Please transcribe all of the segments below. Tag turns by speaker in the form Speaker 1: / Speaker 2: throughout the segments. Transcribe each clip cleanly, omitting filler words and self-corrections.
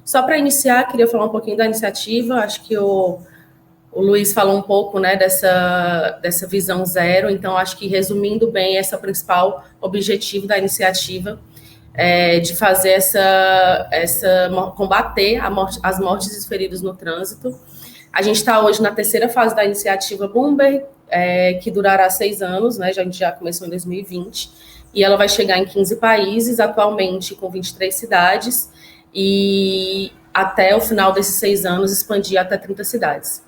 Speaker 1: Só para iniciar, queria falar um pouquinho da iniciativa. Acho que o Luiz falou um pouco, né, dessa visão zero. Então, acho que, resumindo bem, esse é o principal objetivo da iniciativa, de fazer combater as mortes e os feridos no trânsito. A gente está hoje na terceira fase da iniciativa Bloomberg, que durará 6 anos, né? A gente já começou em 2020, e ela vai chegar em 15 países, atualmente com 23 cidades, e até o final desses 6 anos expandir até 30 cidades.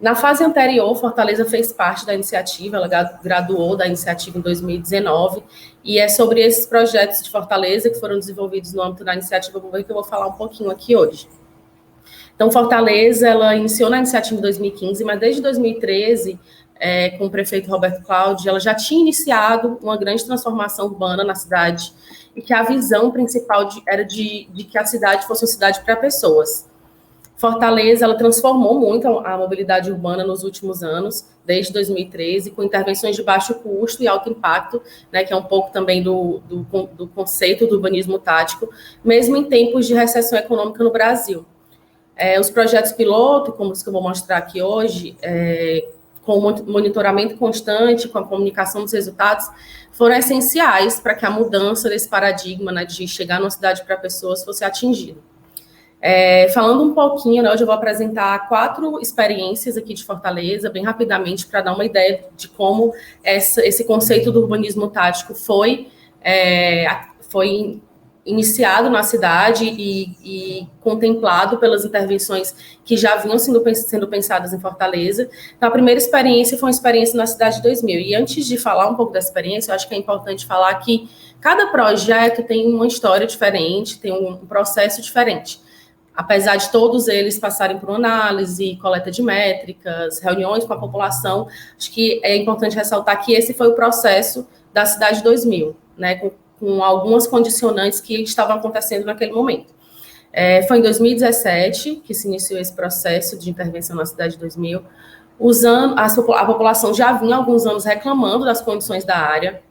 Speaker 1: Na fase anterior, Fortaleza fez parte da iniciativa, ela graduou da iniciativa em 2019, e é sobre esses projetos de Fortaleza que foram desenvolvidos no âmbito da iniciativa Bloomberg que eu vou falar um pouquinho aqui hoje. Então, Fortaleza, ela iniciou na iniciativa em 2015, mas desde 2013, com o prefeito Roberto Cláudio, ela já tinha iniciado uma grande transformação urbana na cidade, e que a visão principal era de que a cidade fosse uma cidade para pessoas. Fortaleza, ela transformou muito a mobilidade urbana nos últimos anos, desde 2013, com intervenções de baixo custo e alto impacto, né, que é um pouco também do conceito do urbanismo tático, mesmo em tempos de recessão econômica no Brasil. Os projetos piloto, como os que eu vou mostrar aqui hoje, com o monitoramento constante, com a comunicação dos resultados, foram essenciais para que a mudança desse paradigma, né, de chegar numa cidade para pessoas fosse atingida. Falando um pouquinho, né, hoje eu vou apresentar 4 experiências aqui de Fortaleza, bem rapidamente, para dar uma ideia de como esse conceito do urbanismo tático foi iniciado na cidade e contemplado pelas intervenções que já vinham sendo pensadas em Fortaleza. Então, a primeira experiência foi uma experiência na Cidade 2000. E antes de falar um pouco dessa experiência, eu acho que é importante falar que cada projeto tem uma história diferente, tem um processo diferente. Apesar de todos eles passarem por análise, coleta de métricas, reuniões com a população, acho que é importante ressaltar que esse foi o processo da Cidade 2000, né, com algumas condicionantes que estavam acontecendo naquele momento. Foi em 2017 que se iniciou esse processo de intervenção na Cidade 2000. A população já vinha há alguns anos reclamando das condições da área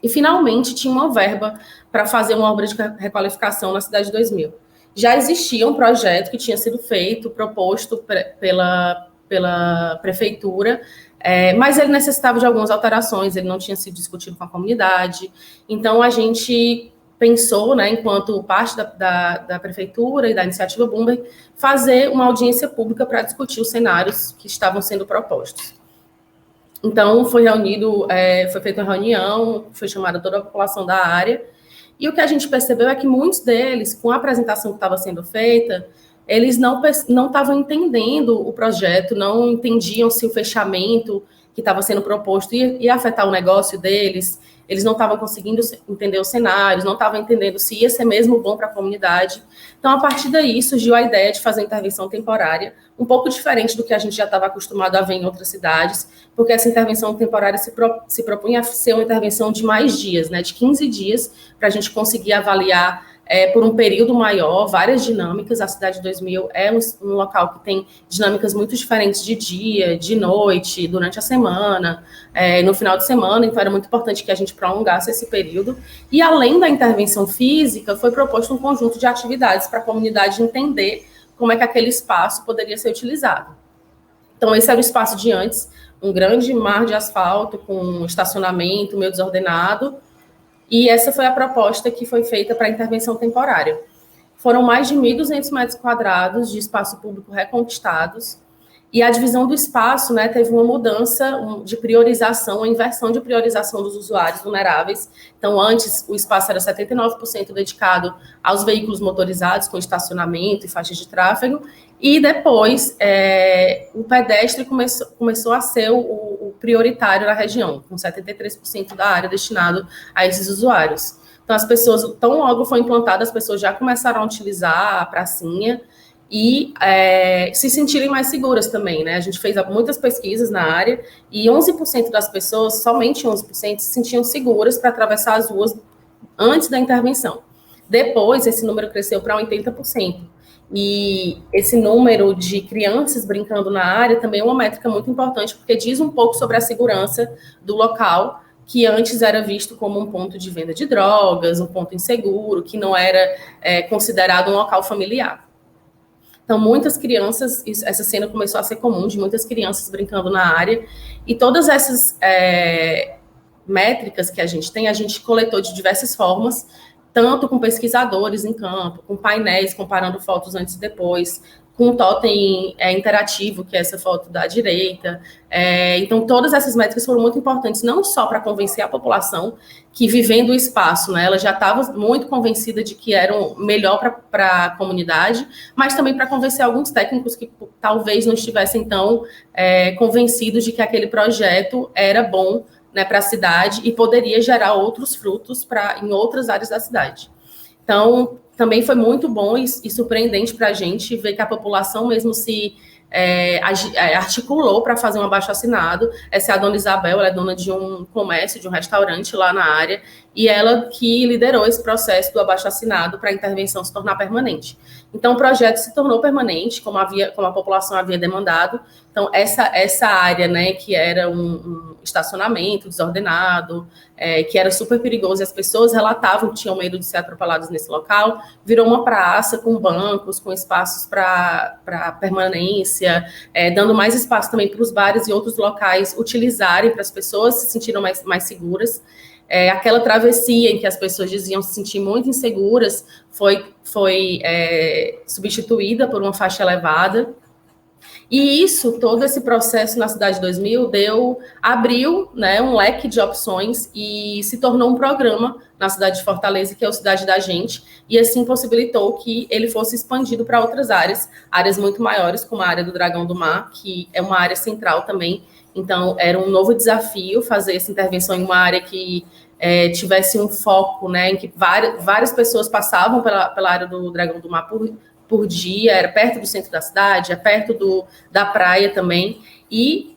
Speaker 1: e, finalmente, tinha uma verba para fazer uma obra de requalificação na Cidade 2000. Já existia um projeto que tinha sido proposto pela prefeitura, mas ele necessitava de algumas alterações, ele não tinha sido discutido com a comunidade. Então, a gente pensou, né, enquanto parte da prefeitura e da iniciativa Bloomberg, fazer uma audiência pública para discutir os cenários que estavam sendo propostos. Então, foi feita uma reunião, foi chamada toda a população da área, e o que a gente percebeu é que muitos deles, com a apresentação que estava sendo feita, eles não estavam entendendo o projeto, não entendiam se o fechamento que estava sendo proposto ia afetar o negócio deles, eles não estavam conseguindo entender os cenários, não estavam entendendo se ia ser mesmo bom para a comunidade. Então, a partir daí, surgiu a ideia de fazer intervenção temporária, um pouco diferente do que a gente já estava acostumado a ver em outras cidades, porque essa intervenção temporária se propunha a ser uma intervenção de mais dias, né, de 15 dias, para a gente conseguir avaliar por um período maior, várias dinâmicas. A Cidade 2000 é um local que tem dinâmicas muito diferentes de dia, de noite, durante a semana, no final de semana, então era muito importante que a gente prolongasse esse período. E, além da intervenção física, foi proposto um conjunto de atividades para a comunidade entender como é que aquele espaço poderia ser utilizado. Então, esse era o espaço de antes, um grande mar de asfalto com estacionamento meio desordenado, e essa foi a proposta que foi feita para a intervenção temporária. Foram mais de 1.200 metros quadrados de espaço público reconquistados, e a divisão do espaço, né, teve uma mudança de priorização, uma inversão de priorização dos usuários vulneráveis. Então, antes, o espaço era 79% dedicado aos veículos motorizados, com estacionamento e faixas de tráfego, e depois o pedestre começou a ser o prioritário na região, com 73% da área destinado a esses usuários. Então, as pessoas, tão logo foi implantada, as pessoas já começaram a utilizar a pracinha e se sentirem mais seguras também, né? A gente fez muitas pesquisas na área e 11% das pessoas, somente 11%, se sentiam seguras para atravessar as ruas antes da intervenção. Depois, esse número cresceu para 80%. E esse número de crianças brincando na área também é uma métrica muito importante, porque diz um pouco sobre a segurança do local, que antes era visto como um ponto de venda de drogas, um ponto inseguro, que não era considerado um local familiar. Então, muitas crianças, essa cena começou a ser comum, de muitas crianças brincando na área, e todas essas métricas que a gente coletou de diversas formas, tanto com pesquisadores em campo, com painéis comparando fotos antes e depois, com um totem interativo, que é essa foto da direita. Então, todas essas métricas foram muito importantes, não só para convencer a população que, vivendo o espaço, né, ela já estava muito convencida de que eram melhor para a comunidade, mas também para convencer alguns técnicos que talvez não estivessem tão convencidos de que aquele projeto era bom, né, para a cidade e poderia gerar outros frutos em outras áreas da cidade. Então, também foi muito bom e surpreendente para a gente ver que a população mesmo se articulou para fazer um abaixo-assinado. Essa é a dona Isabel, ela é dona de um comércio, de um restaurante lá na área, e ela que liderou esse processo do abaixo-assinado para a intervenção se tornar permanente. Então, o projeto se tornou permanente, como a população havia demandado. Então, essa área, né, que era um estacionamento desordenado, que era super perigoso, e as pessoas relatavam que tinham medo de ser atropeladas nesse local, virou uma praça com bancos, com espaços para permanência, dando mais espaço também para os bares e outros locais utilizarem, para as pessoas se sentirem mais seguras. Aquela travessia em que as pessoas diziam se sentir muito inseguras foi substituída por uma faixa elevada. E isso, todo esse processo na Cidade 2000 abriu, né, um leque de opções e se tornou um programa na cidade de Fortaleza, que é o Cidade da Gente, e assim possibilitou que ele fosse expandido para outras áreas muito maiores, como a área do Dragão do Mar, que é uma área central também. Então, era um novo desafio fazer essa intervenção em uma área que tivesse um foco, né, em que várias pessoas passavam pela área do Dragão do Mar por dia, era perto do centro da cidade, perto da praia também, e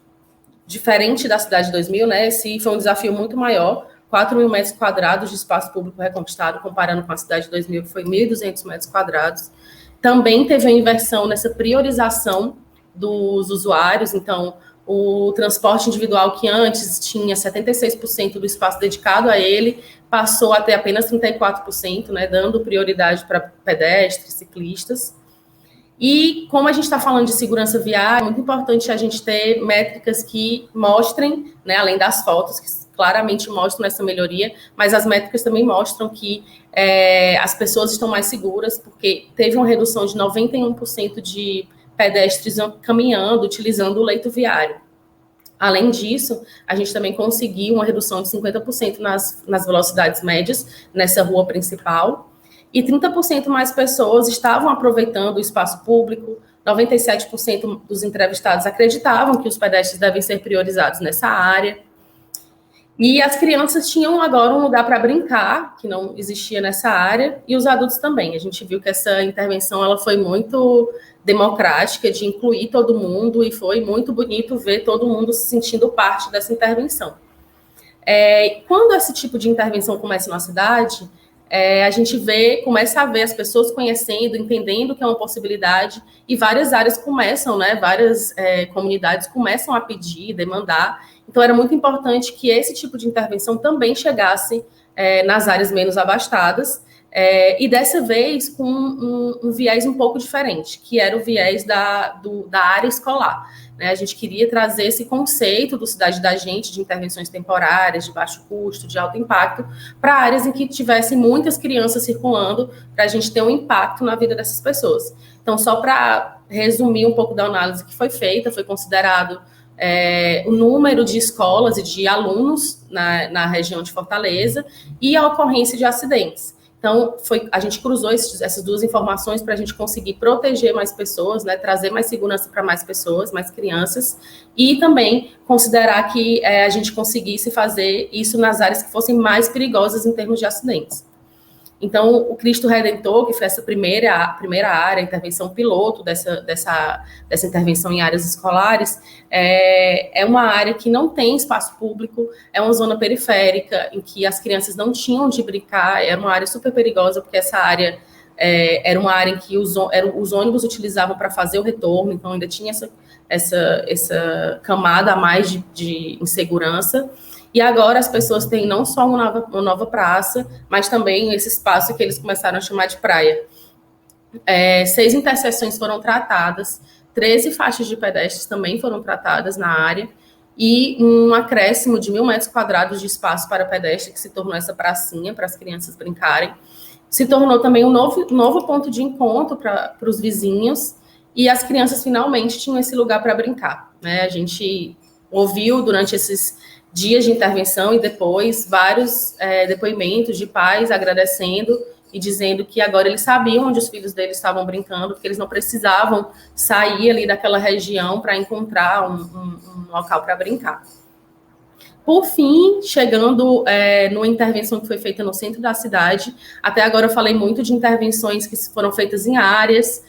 Speaker 1: diferente da Cidade 2000, né, esse foi um desafio muito maior, 4.000 metros quadrados de espaço público reconquistado, comparando com a Cidade 2000, que foi 1.200 metros quadrados. Também teve a inversão nessa priorização dos usuários, então, o transporte individual, que antes tinha 76% do espaço dedicado a ele, passou a ter apenas 34%, né, dando prioridade para pedestres, ciclistas. E como a gente está falando de segurança viária, é muito importante a gente ter métricas que mostrem, né, além das fotos, que claramente mostram essa melhoria, mas as métricas também mostram que as pessoas estão mais seguras, porque teve uma redução de 91% de pedestres caminhando, utilizando o leito viário. Além disso, a gente também conseguiu uma redução de 50% nas velocidades médias nessa rua principal, e 30% mais pessoas estavam aproveitando o espaço público, 97% dos entrevistados acreditavam que os pedestres devem ser priorizados nessa área, e as crianças tinham agora um lugar para brincar, que não existia nessa área, e os adultos também. A gente viu que essa intervenção ela foi muito democrática, de incluir todo mundo, e foi muito bonito ver todo mundo se sentindo parte dessa intervenção. Quando esse tipo de intervenção começa na cidade, a gente começa a ver as pessoas conhecendo, entendendo que é uma possibilidade, e várias áreas começam, né, várias comunidades começam a pedir, demandar. Então, era muito importante que esse tipo de intervenção também chegasse nas áreas menos abastadas, e dessa vez com um viés um pouco diferente, que era o viés da área escolar. Né? A gente queria trazer esse conceito do Cidade da Gente, de intervenções temporárias, de baixo custo, de alto impacto, para áreas em que tivessem muitas crianças circulando, para a gente ter um impacto na vida dessas pessoas. Então, só para resumir um pouco da análise que foi feita, foi considerado o número de escolas e de alunos na região de Fortaleza e a ocorrência de acidentes. Então, a gente cruzou essas duas informações para a gente conseguir proteger mais pessoas, né, trazer mais segurança para mais pessoas, mais crianças, e também considerar que a gente conseguisse fazer isso nas áreas que fossem mais perigosas em termos de acidentes. Então, o Cristo Redentor, que foi essa primeira área, a intervenção piloto dessa intervenção em áreas escolares, é uma área que não tem espaço público, é uma zona periférica, em que as crianças não tinham onde brincar, era uma área super perigosa, porque essa área era uma área em que os ônibus utilizavam para fazer o retorno, então ainda tinha essa camada a mais de insegurança. E agora as pessoas têm não só uma nova praça, mas também esse espaço que eles começaram a chamar de praia. 6 interseções foram tratadas, 13 faixas de pedestres também foram tratadas na área, e um acréscimo de 1.000 metros quadrados de espaço para pedestre, que se tornou essa pracinha para as crianças brincarem. Se tornou também um novo ponto de encontro para os vizinhos, e as crianças finalmente tinham esse lugar para brincar, né? A gente ouviu durante esses dias de intervenção e depois vários depoimentos de pais agradecendo e dizendo que agora eles sabiam onde os filhos deles estavam brincando, porque eles não precisavam sair ali daquela região para encontrar um local para brincar. Por fim, chegando numa intervenção que foi feita no centro da cidade, até agora eu falei muito de intervenções que foram feitas em áreas,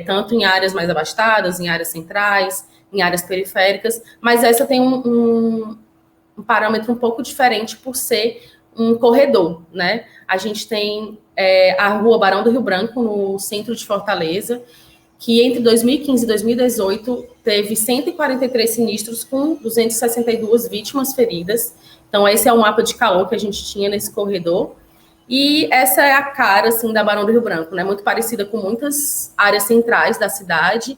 Speaker 1: tanto em áreas mais abastadas, em áreas centrais, em áreas periféricas, mas essa tem um parâmetro um pouco diferente por ser um corredor, né? A gente tem a Rua Barão do Rio Branco, no centro de Fortaleza, que entre 2015 e 2018 teve 143 sinistros com 262 vítimas feridas. Então, esse é o mapa de calor que a gente tinha nesse corredor. E essa é a cara, assim, da Barão do Rio Branco, né? Muito parecida com muitas áreas centrais da cidade,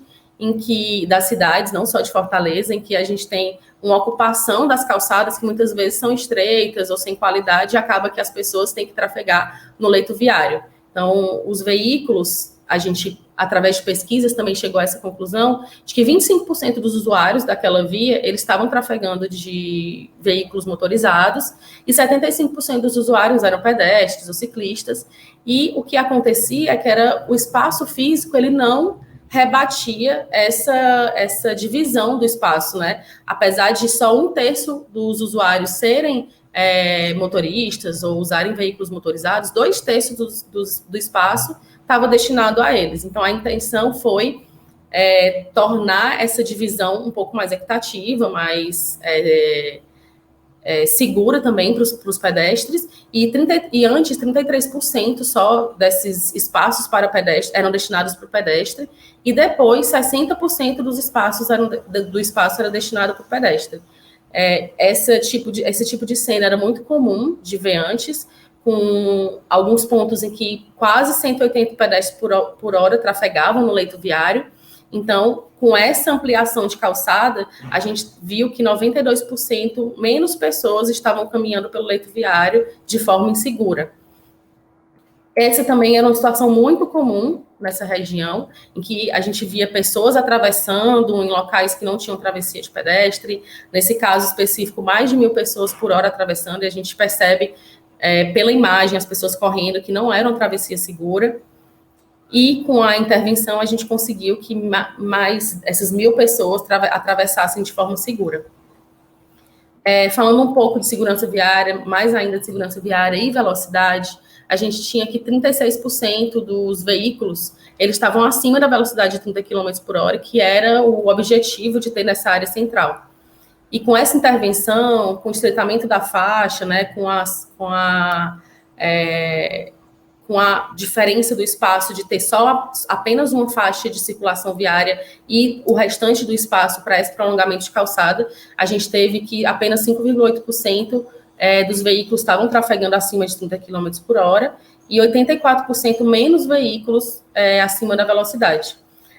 Speaker 1: das cidades, não só de Fortaleza, em que a gente tem uma ocupação das calçadas que muitas vezes são estreitas ou sem qualidade, e acaba que as pessoas têm que trafegar no leito viário. Então, os veículos, a gente, através de pesquisas, também chegou a essa conclusão de que 25% dos usuários daquela via, eles estavam trafegando de veículos motorizados, e 75% dos usuários eram pedestres ou ciclistas, e o que acontecia é que o espaço físico, ele não rebatia essa divisão do espaço, né? Apesar de só 1/3 dos usuários serem motoristas ou usarem veículos motorizados, 2/3 do espaço estava destinado a eles. Então, a intenção foi tornar essa divisão um pouco mais equitativa, mais segura também para os pedestres, e antes 33% só desses espaços para pedestre eram destinados para o pedestre, e depois 60% dos espaços do espaço era destinado para o pedestre. Esse tipo de cena era muito comum de ver antes, com alguns pontos em que quase 180 pedestres por hora trafegavam no leito viário. Então, com essa ampliação de calçada, a gente viu que 92% menos pessoas estavam caminhando pelo leito viário de forma insegura. Essa também era uma situação muito comum nessa região, em que a gente via pessoas atravessando em locais que não tinham travessia de pedestre. Nesse caso específico, mais de 1.000 pessoas por hora atravessando, e a gente percebe pela imagem as pessoas correndo que não era uma travessia segura. E com a intervenção a gente conseguiu que mais essas 1.000 pessoas atravessassem de forma segura. Falando um pouco de segurança viária, mais ainda de segurança viária e velocidade, a gente tinha que 36% dos veículos, eles estavam acima da velocidade de 30 km por hora, que era o objetivo de ter nessa área central. E com essa intervenção, com o estreitamento da faixa, né, com a diferença do espaço de ter apenas uma faixa de circulação viária e o restante do espaço para esse prolongamento de calçada, a gente teve que apenas 5,8% dos veículos estavam trafegando acima de 30 km por hora e 84% menos veículos acima da velocidade.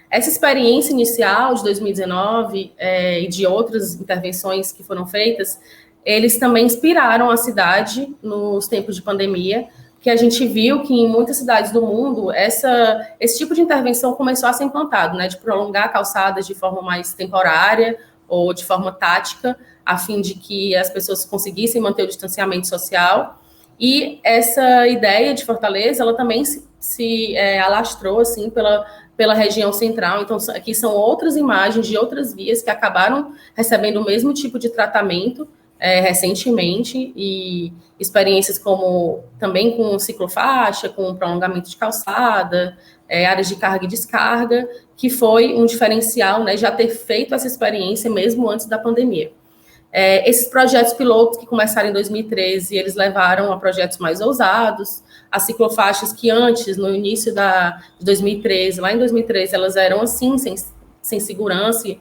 Speaker 1: Essa experiência inicial de 2019 e de outras intervenções que foram feitas, eles também inspiraram a cidade nos tempos de pandemia, que a gente viu que em muitas cidades do mundo esse tipo de intervenção começou a ser implantado, né, de prolongar calçadas de forma mais temporária ou de forma tática, a fim de que as pessoas conseguissem manter o distanciamento social. E essa ideia de Fortaleza, ela também se alastrou assim pela região central. Então, aqui são outras imagens de outras vias que acabaram recebendo o mesmo tipo de tratamento recentemente, e experiências como também com ciclofaixa, com prolongamento de calçada, áreas de carga e descarga, que foi um diferencial, né, já ter feito essa experiência mesmo antes da pandemia. Esses projetos pilotos que começaram em 2013, eles levaram a projetos mais ousados. As ciclofaixas que antes, no início de 2013, lá em 2013, elas eram assim, sem segurança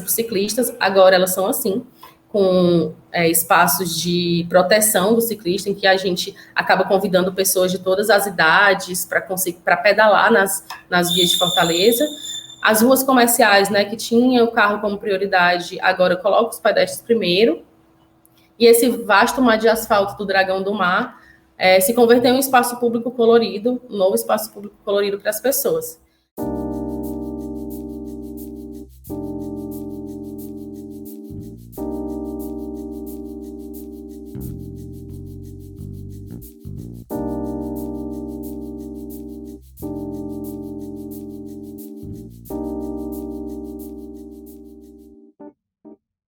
Speaker 1: para os ciclistas, agora elas são assim, com espaços de proteção do ciclista, em que a gente acaba convidando pessoas de todas as idades para pedalar nas vias de Fortaleza. As ruas comerciais, né, que tinha o carro como prioridade, agora coloca os pedestres primeiro. E esse vasto mar de asfalto do Dragão do Mar se converteu em um espaço público colorido, um novo espaço público colorido para as pessoas.